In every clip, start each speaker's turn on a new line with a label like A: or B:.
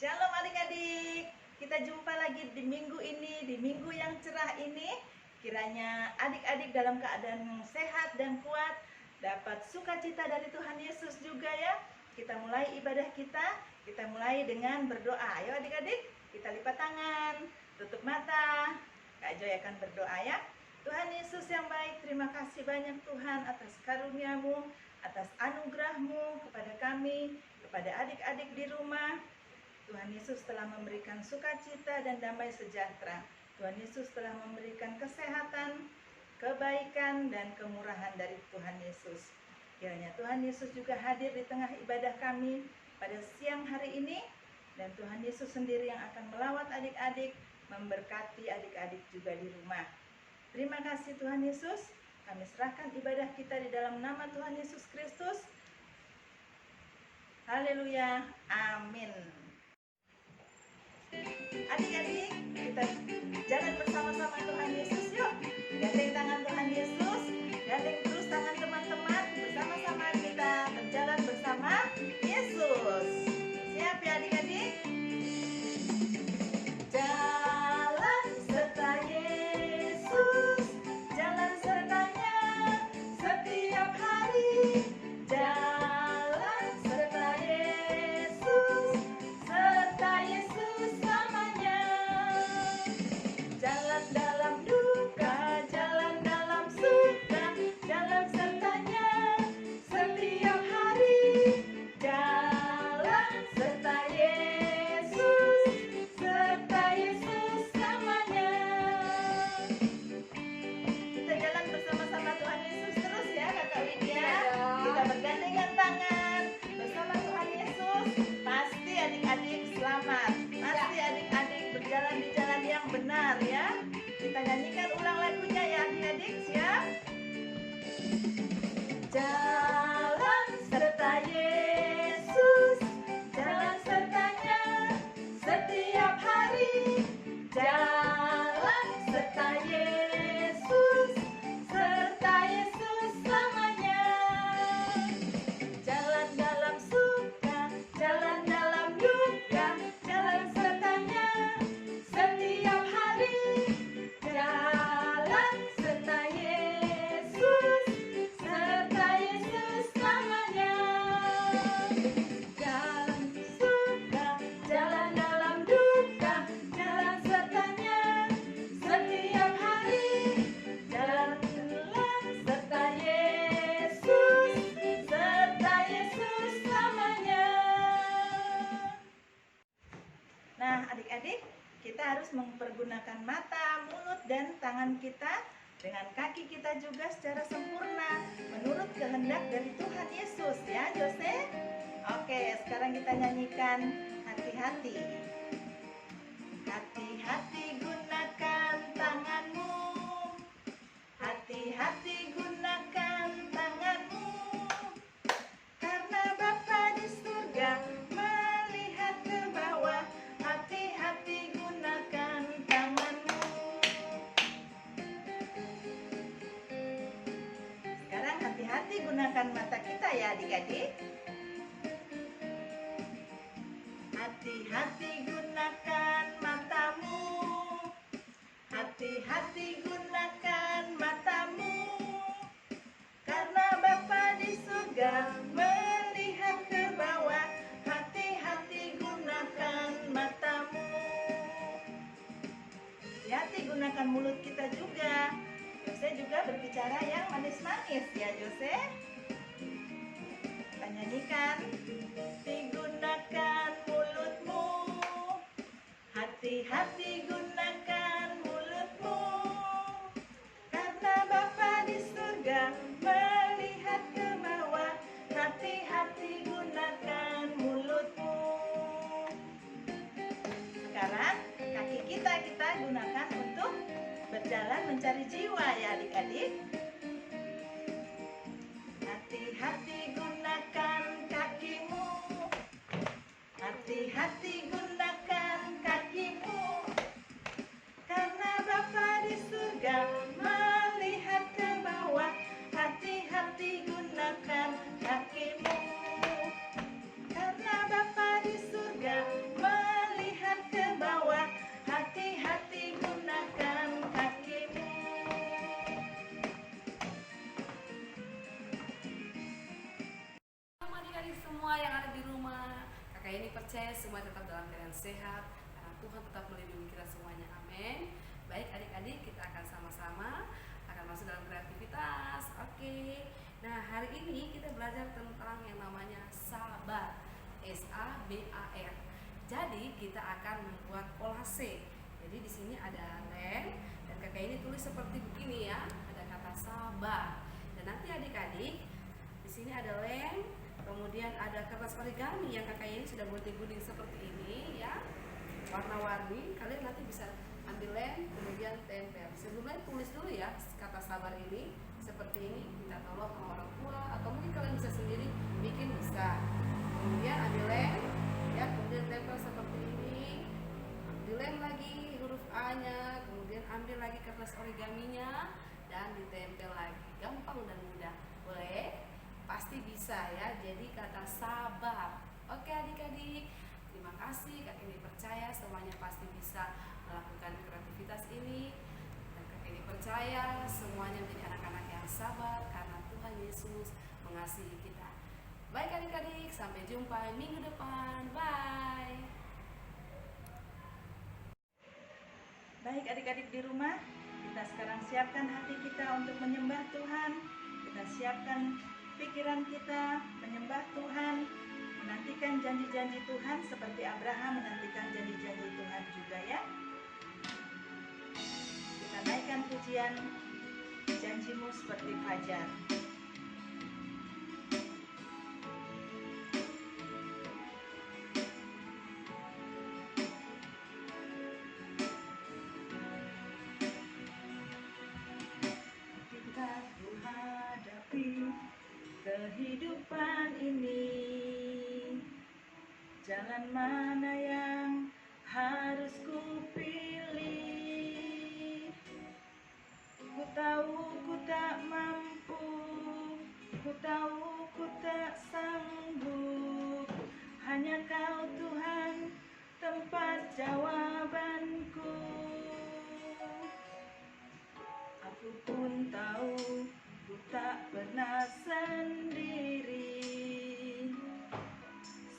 A: Shalom adik-adik, kita jumpa lagi di minggu ini, di minggu yang cerah ini. Kiranya adik-adik dalam keadaan yang sehat dan kuat, dapat sukacita dari Tuhan Yesus juga ya. Kita mulai ibadah kita mulai dengan berdoa. Ayo adik-adik, kita lipat tangan, tutup mata. Kak Joy akan berdoa ya. Tuhan Yesus yang baik, terima kasih banyak Tuhan atas karunia-Mu, atas anugerah-Mu kepada kami, kepada adik-adik di rumah. Tuhan Yesus telah memberikan sukacita dan damai sejahtera. Tuhan Yesus telah memberikan kesehatan, kebaikan, dan kemurahan dari Tuhan Yesus. Kiranya Tuhan Yesus juga hadir di tengah ibadah kami pada siang hari ini. Dan Tuhan Yesus sendiri yang akan melawat adik-adik, memberkati adik-adik juga di rumah. Terima kasih Tuhan Yesus. Kami serahkan ibadah kita di dalam nama Tuhan Yesus Kristus. Haleluya. Amin. Adik-adik, kita jalan bersama-sama Tuhan Yesus yuk. Gandeng tangan Tuhan Yesus, gandeng terus tangan teman-teman. Bersama-sama kita berjalan bersama Yesus. Siap ya adik-adik? Jalan serta Yesus, jalan sertanya setiap hari. Jalan serta Yesus, serta Yesus selamanya. Jalan dalam duka, jalan dalam suka, jalan sertanya setiap hari. Jalan serta Yesus, serta Yesus selamanya. Kita jalan bersama-sama Tuhan Yesus terus ya Kakak Widya. Kita bergandengan tangan bersama Tuhan Yesus. Pasti adik-adik selamat. Pasti adik-adik berjalan di jalan yang benar ya. Kita nyanyikan ulang lagunya ya adik-adik, siap? Jalan serta Yesus, jalan sertanya setiap hari. Jalan serta Yesus, serta Yesus selamanya. Jalan dalam suka, jalan dalam duka, jalan sertanya setiap hari. Jalan serta Yesus, serta Yesus selamanya. Jalan suka, jalan dalam duka, jalan sertanya setiap hari. Jalan serta Yesus, serta Yesus selamanya. Nah adik-adik, kita harus mempergunakan mata, mulut, dan tangan kita dengan kaki kita juga secara sempurna menurut kehendak dari Tuhan Yesus ya Jose. Oke, sekarang kita nyanyikan hati-hati. Hati-hati gunakan tanganmu, hati-hati gunakan tanganmu, karena Bapa di surga melihat ke bawah. Hati-hati gunakan tanganmu. Sekarang hati-hati gunakan mata kita ya adik-adik. Hati-hati gunakan matamu, hati-hati gunakan matamu, karena Bapa di surga melihat ke bawah. Hati-hati gunakan matamu. Hati-hati gunakan mulut kita juga. Jose juga berbicara yang manis-manis ya Jose. Kita nyanyikan. Digunakan mulutmu, hati-hati gunakan mulutmu, karena Bapa di surga melihat ke bawah. Hati-hati gunakan mulutmu. Sekarang kaki kita gunakan untuk berjalan mencari jiwa ya adik-adik. Hati-hati gunakan kakimu, hati-hati gunakan kakimu, karena Bapa di surga melihat ke bawah. Hati-hati gunakan kakimu, karena Bapa di surga melihat
B: ini percaya semua tetap dalam keadaan sehat karena Tuhan tetap melindungi kita semuanya. Amin. Baik adik-adik, kita akan sama-sama akan masuk dalam kreativitas. Oke. Nah, hari ini kita belajar tentang yang namanya sabar. S-A-B-A-R. Jadi kita akan membuat kolase. Jadi di sini ada lem dan kakak ini tulis seperti begini ya. Ada kata sabar. Dan nanti adik-adik di sini ada lem, kemudian ada kertas origami yang kakak ini sudah gunting-gunting seperti ini ya. Warna-warni. Kalian nanti bisa ambil lem kemudian tempel. Sebelumnya tulis dulu ya kata sabar ini seperti ini, minta tolong sama orang tua atau mungkin kalian bisa sendiri bikin, bisa. Kemudian ambil lem ya, kemudian tempel seperti ini, dilem lagi huruf A nya, kemudian ambil lagi kertas origaminya dan ditempel lagi. Gampang dan mudah, boleh? Pasti bisa ya. Jadi kata sabar. Oke adik-adik, terima kasih. Kakak ini percaya semuanya pasti bisa melakukan kreativitas ini, dan kakak ini percaya semuanya menjadi anak-anak yang sabar karena Tuhan Yesus mengasihi kita. Baik adik-adik, sampai jumpa minggu depan. Bye.
A: Baik adik-adik di rumah, kita sekarang siapkan hati kita untuk menyembah Tuhan. Kita siapkan pikiran kita menyembah Tuhan, menantikan janji-janji Tuhan seperti Abraham menantikan janji-janji Tuhan juga ya. Kita naikkan pujian Janjimu Seperti Fajar. Kita menghadapi kehidupan ini, jalan mana yang harus ku pilih? Ku tahu ku tak mampu, ku tahu ku tak sanggup. Hanya Kau Tuhan tempat jawabanku. Aku pun tahu ku tak pernah sendiri,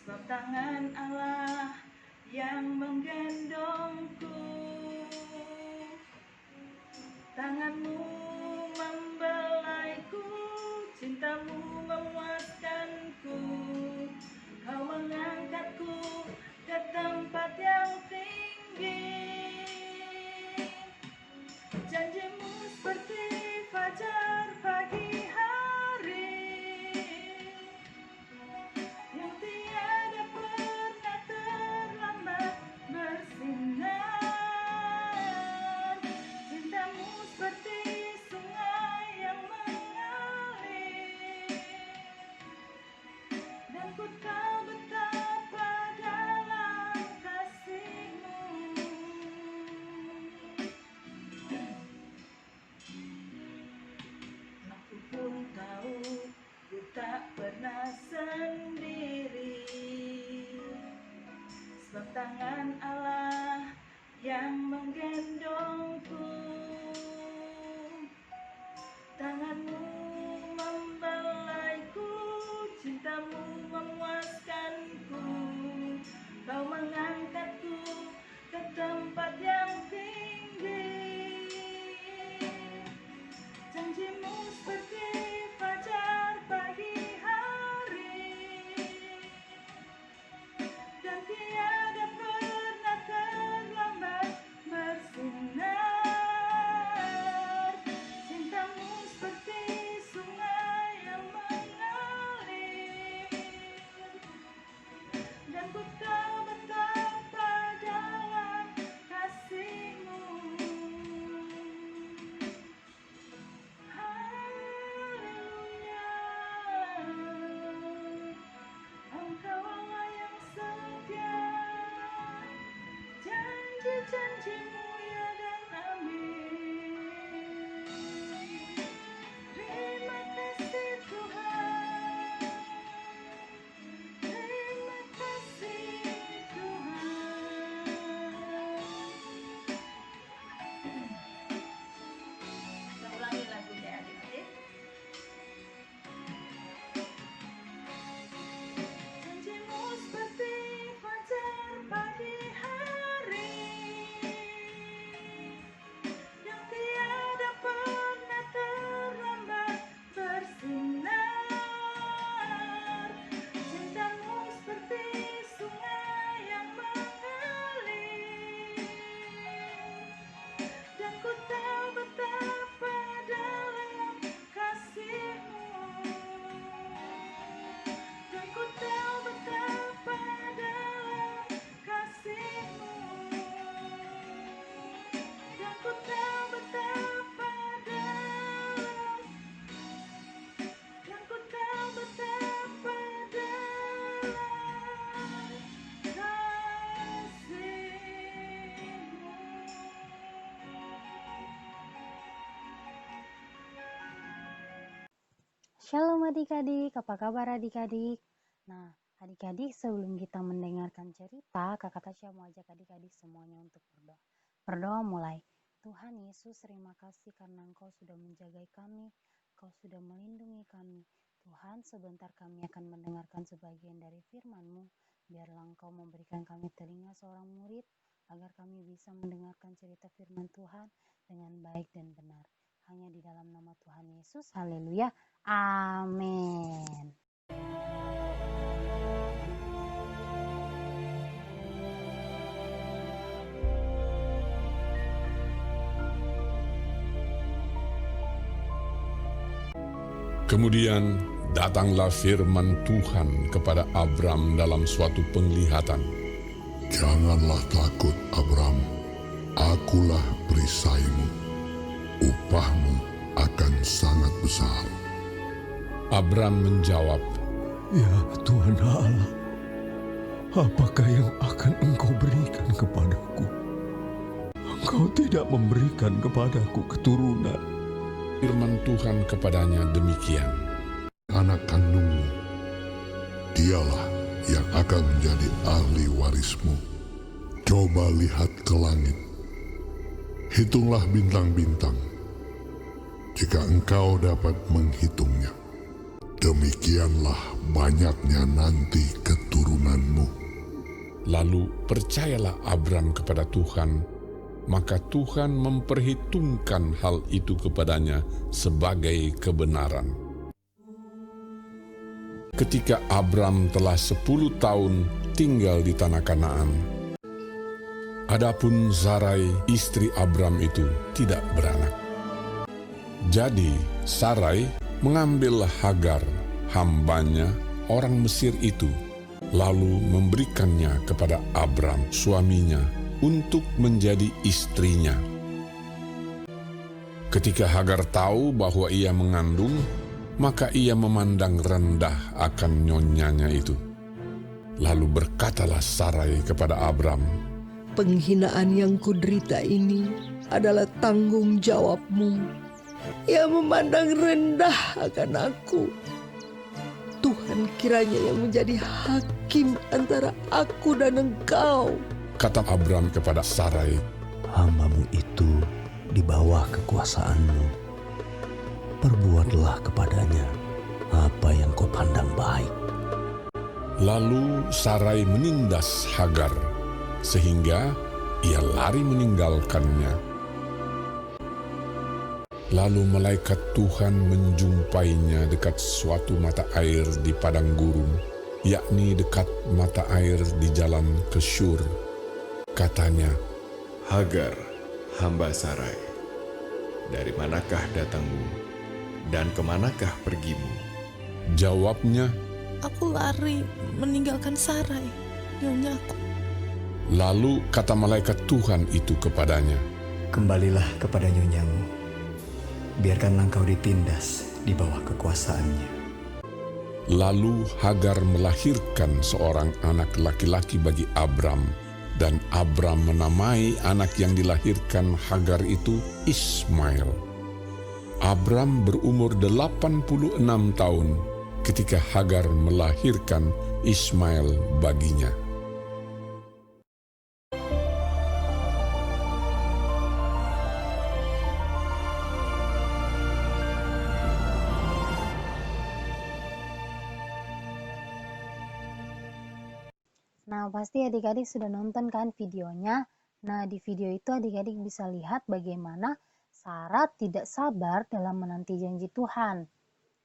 A: sebab tangan Allah yang menggendongku. Tanganmu membelaiku, cintamu memuaskanku. Kau mengangkatku ke tempat yang tinggi. Janjimu seperti fajar pagi hari, yang tiada pernah terlambat bersinar. Cintamu seperti sungai yang mengalir, dan ku tahu betapa dalam kasih-Mu. Aku pun tahu ku tak pernah sendiri, sebab tangan Allah yang menggendongku. Tanganmu membelaiku, cintamu memuaskanku. Kau mengangkatku ke tempat yang tinggi. Janjimu seperti fajar pagi hari, dan tiada pernah terlambat bersinar. Cintamu seperti
C: Shalom adik-adik, apa kabar adik-adik? Nah, adik-adik sebelum kita mendengarkan cerita, Kakak Tasya mau ajak adik-adik semuanya untuk berdoa. Berdoa mulai. Tuhan Yesus, terima kasih karena Engkau sudah menjaga kami, Engkau sudah melindungi kami. Tuhan, sebentar kami akan mendengarkan sebagian dari firman-Mu. Biarlah Engkau memberikan kami telinga seorang murid, agar kami bisa mendengarkan cerita firman Tuhan dengan baik dan benar. Hanya di dalam nama Tuhan Yesus, haleluya. Amin.
D: Kemudian datanglah firman Tuhan kepada Abram dalam suatu penglihatan.
E: Janganlah takut, Abram. Akulah perisaimu. Upahmu akan sangat besar.
D: Abram menjawab,
F: Ya Tuhan Allah, apakah yang akan Engkau berikan kepadaku? Engkau tidak memberikan kepadaku keturunan.
D: firman Tuhan kepadanya demikian.
E: Anak kandungmu, dialah yang akan menjadi ahli warismu. Coba lihat ke langit. Hitunglah bintang-bintang, jika engkau dapat menghitungnya. Demikianlah banyaknya nanti keturunanmu.
D: Lalu percayalah Abram kepada Tuhan, maka Tuhan memperhitungkan hal itu kepadanya sebagai kebenaran. Ketika Abram telah 10 tahun tinggal di tanah Kanaan, adapun Sarai istri Abram itu tidak beranak. Jadi Sarai mengambil Hagar, hambanya orang Mesir itu, lalu memberikannya kepada Abram suaminya untuk menjadi istrinya. Ketika Hagar tahu bahwa ia mengandung, maka ia memandang rendah akan nyonyanya itu. Lalu berkatalah Sarai kepada Abram,
G: Penghinaan yang kuderita ini adalah tanggung jawabmu. Ia memandang rendah akan aku. Tuhan kiranya yang menjadi hakim antara aku dan engkau.
D: kata Abram kepada Sarai,
F: Hamba-Mu itu di bawah kekuasaan-Mu. Perbuatlah kepadanya apa yang Kau pandang baik.
D: Lalu Sarai menindas Hagar, sehingga ia lari meninggalkannya. Lalu malaikat Tuhan menjumpainya dekat suatu mata air di padang gurun, yakni dekat mata air di jalan ke Syur. Katanya,
H: Hagar, hamba Sarai, dari manakah datangmu dan kemanakah pergimu?
D: jawabnya,
I: Aku lari meninggalkan Sarai, nyonyaku.
D: lalu kata malaikat Tuhan itu kepadanya,
J: Kembalilah kepada nyonyamu, biarkanlah engkau ditindas di bawah kekuasaannya.
D: Lalu Hagar melahirkan seorang anak laki-laki bagi Abram, dan Abram menamai anak yang dilahirkan Hagar itu Ismail. Abram berumur 86 tahun ketika Hagar melahirkan Ismail baginya.
C: Nah, pasti adik-adik sudah nonton kan videonya. Nah, di video itu adik-adik bisa lihat bagaimana Sarah tidak sabar dalam menanti janji Tuhan.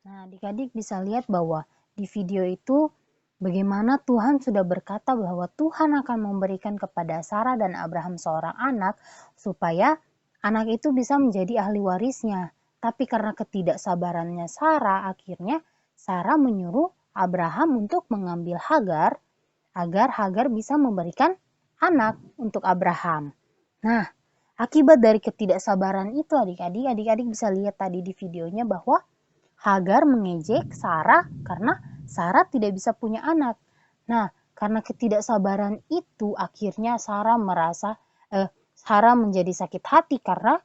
C: Nah, adik-adik bisa lihat bahwa di video itu bagaimana Tuhan sudah berkata bahwa Tuhan akan memberikan kepada Sarah dan Abraham seorang anak supaya anak itu bisa menjadi ahli warisnya. Tapi karena ketidaksabarannya Sarah, akhirnya Sarah menyuruh Abraham untuk mengambil Hagar agar Hagar bisa memberikan anak untuk Abraham. Nah, akibat dari ketidaksabaran itu adik-adik bisa lihat tadi di videonya bahwa Hagar mengejek Sarah karena Sarah tidak bisa punya anak. Nah, karena ketidaksabaran itu akhirnya Sarah menjadi sakit hati karena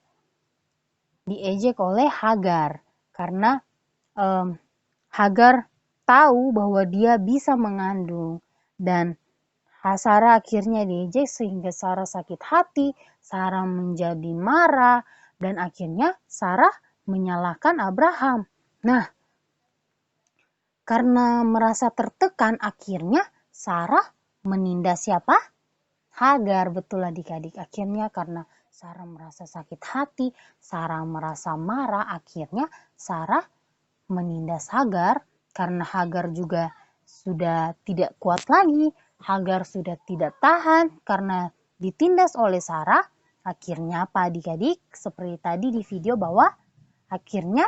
C: diejek oleh Hagar. Karena Hagar tahu bahwa dia bisa mengandung dan Sarah akhirnya diejek sehingga Sarah sakit hati, Sarah menjadi marah dan akhirnya Sarah menyalahkan Abraham. Nah, karena merasa tertekan akhirnya Sarah menindas siapa? Hagar, betul adik-adik. Akhirnya karena Sarah merasa sakit hati, Sarah merasa marah, akhirnya Sarah menindas Hagar karena Hagar juga sudah tidak kuat lagi. Hagar sudah tidak tahan karena ditindas oleh Sarah. Akhirnya apa adik-adik? Seperti tadi di video bahwa akhirnya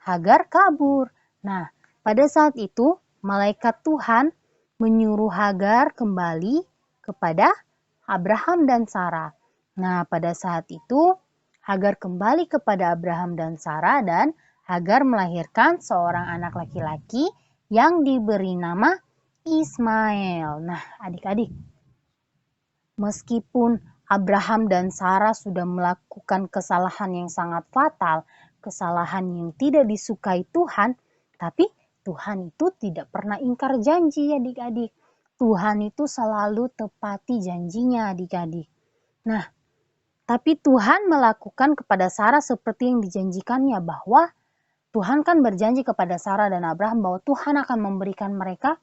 C: Hagar kabur. Nah, pada saat itu malaikat Tuhan menyuruh Hagar kembali kepada Abraham dan Sarah. Nah, pada saat itu Hagar kembali kepada Abraham dan Sarah dan Hagar melahirkan seorang anak laki-laki yang diberi nama Ismail. Nah, adik-adik, meskipun Abraham dan Sarah sudah melakukan kesalahan yang sangat fatal, kesalahan yang tidak disukai Tuhan, tapi Tuhan itu tidak pernah ingkar janji adik-adik. Tuhan itu selalu tepati janjinya adik-adik. Nah, tapi Tuhan melakukan kepada Sarah seperti yang dijanjikannya bahwa Tuhan kan berjanji kepada Sarah dan Abraham bahwa Tuhan akan memberikan mereka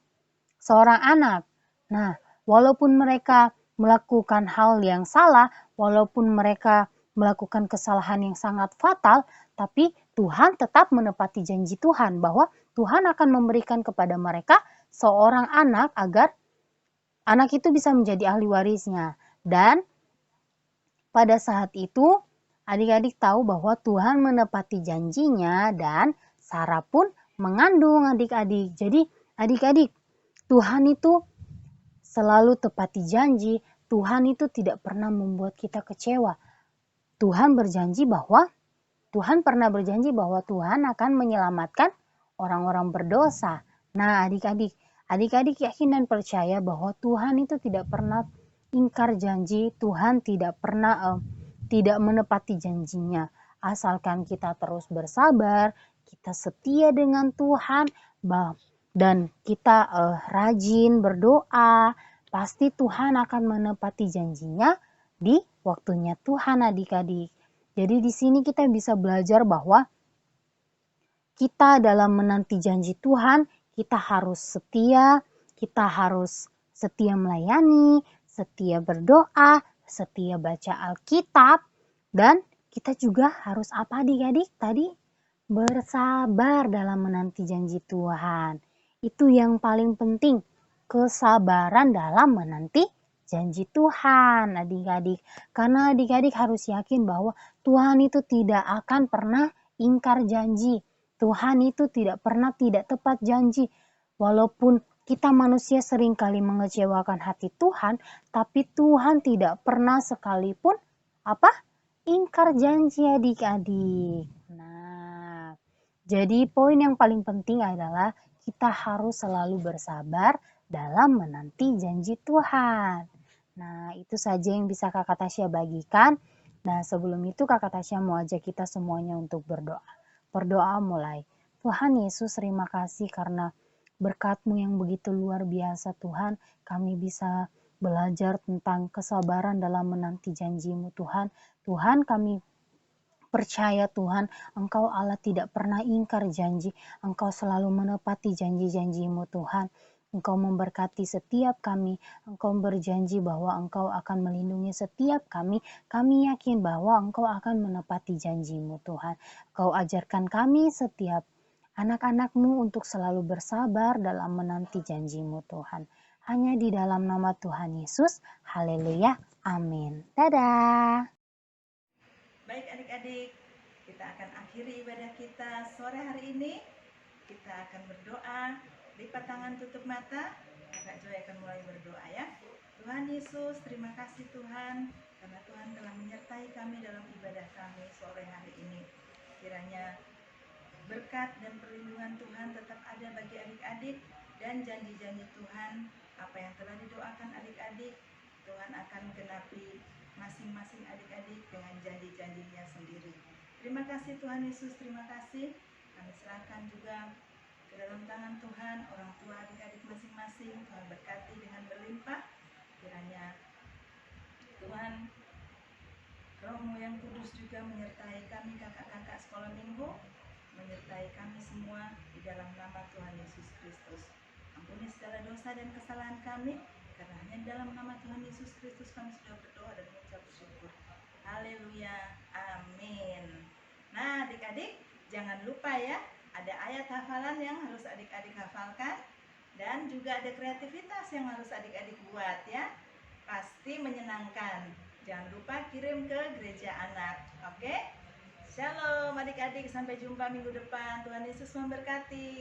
C: seorang anak. Nah, walaupun mereka melakukan hal yang salah, walaupun mereka melakukan kesalahan yang sangat fatal, tapi Tuhan tetap menepati janji Tuhan bahwa Tuhan akan memberikan kepada mereka seorang anak agar anak itu bisa menjadi ahli warisnya. Dan pada saat itu adik-adik tahu bahwa Tuhan menepati janjinya dan Sarah pun mengandung adik-adik. Jadi adik-adik, Tuhan itu selalu tepati janji. Tuhan itu tidak pernah membuat kita kecewa. Tuhan pernah berjanji bahwa Tuhan akan menyelamatkan orang-orang berdosa. Nah, adik-adik yakin dan percaya bahwa Tuhan itu tidak pernah ingkar janji, Tuhan tidak pernah tidak menepati janjinya. Asalkan kita terus bersabar, kita setia dengan Tuhan, dan kita rajin berdoa, pasti Tuhan akan menepati janjinya di waktunya Tuhan adik-adik. Jadi di sini kita bisa belajar bahwa kita dalam menanti janji Tuhan, kita harus setia melayani, setia berdoa, setia baca Alkitab, dan kita juga harus apa adik-adik tadi? Bersabar dalam menanti janji Tuhan. Itu yang paling penting, kesabaran dalam menanti janji Tuhan adik-adik. Karena adik-adik harus yakin bahwa Tuhan itu tidak akan pernah ingkar janji. Tuhan itu tidak pernah tidak tepat janji. Walaupun kita manusia seringkali mengecewakan hati Tuhan, tapi Tuhan tidak pernah sekalipun ingkar janji adik-adik. Nah, jadi poin yang paling penting adalah kita harus selalu bersabar dalam menanti janji Tuhan. Nah, itu saja yang bisa Kakak Tasya bagikan. Nah, sebelum itu Kakak Tasya mau ajak kita semuanya untuk berdoa. Berdoa mulai. Tuhan Yesus, terima kasih karena berkat-Mu yang begitu luar biasa Tuhan. Kami bisa belajar tentang kesabaran dalam menanti janji-Mu Tuhan. Tuhan, kami percaya Tuhan, Engkau Allah tidak pernah ingkar janji. Engkau selalu menepati janji-janji-Mu Tuhan. Engkau memberkati setiap kami. Engkau berjanji bahwa Engkau akan melindungi setiap kami. Kami yakin bahwa Engkau akan menepati janji-Mu Tuhan. Engkau ajarkan kami setiap anak-anak-Mu untuk selalu bersabar dalam menanti janji-Mu Tuhan. Hanya di dalam nama Tuhan Yesus. Haleluya. Amin. Dadah.
A: Baik adik-adik, kita akan akhiri ibadah kita sore hari ini. Kita akan berdoa, lipat tangan, tutup mata. Kakak Joy akan mulai berdoa ya. Tuhan Yesus, terima kasih Tuhan, karena Tuhan telah menyertai kami dalam ibadah kami sore hari ini. Kiranya berkat dan perlindungan Tuhan tetap ada bagi adik-adik, dan janji-janji Tuhan, apa yang telah didoakan adik-adik, Tuhan akan genapi masing-masing adik-adik dengan janji-janjinya sendiri. Terima kasih Tuhan Yesus, terima kasih. Kami serahkan juga Ke dalam tangan Tuhan, orang tua adik-adik masing-masing Tuhan berkati dengan berlimpah. Kiranya Tuhan Roh-Mu yang kudus juga menyertai kami kakak-kakak sekolah minggu, menyertai kami semua di dalam nama Tuhan Yesus Kristus. Ampuni segala dosa dan kesalahan kami, karena hanya dalam nama Tuhan Yesus Kristus kami sudah berdoa dan mengucap syukur. Haleluya, amin. Nah adik-adik, jangan lupa ya, ada ayat hafalan yang harus adik-adik hafalkan, dan juga ada kreativitas yang harus adik-adik buat ya. Pasti menyenangkan. Jangan lupa kirim ke gereja anak. Oke? Shalom adik-adik, sampai jumpa minggu depan. Tuhan Yesus memberkati.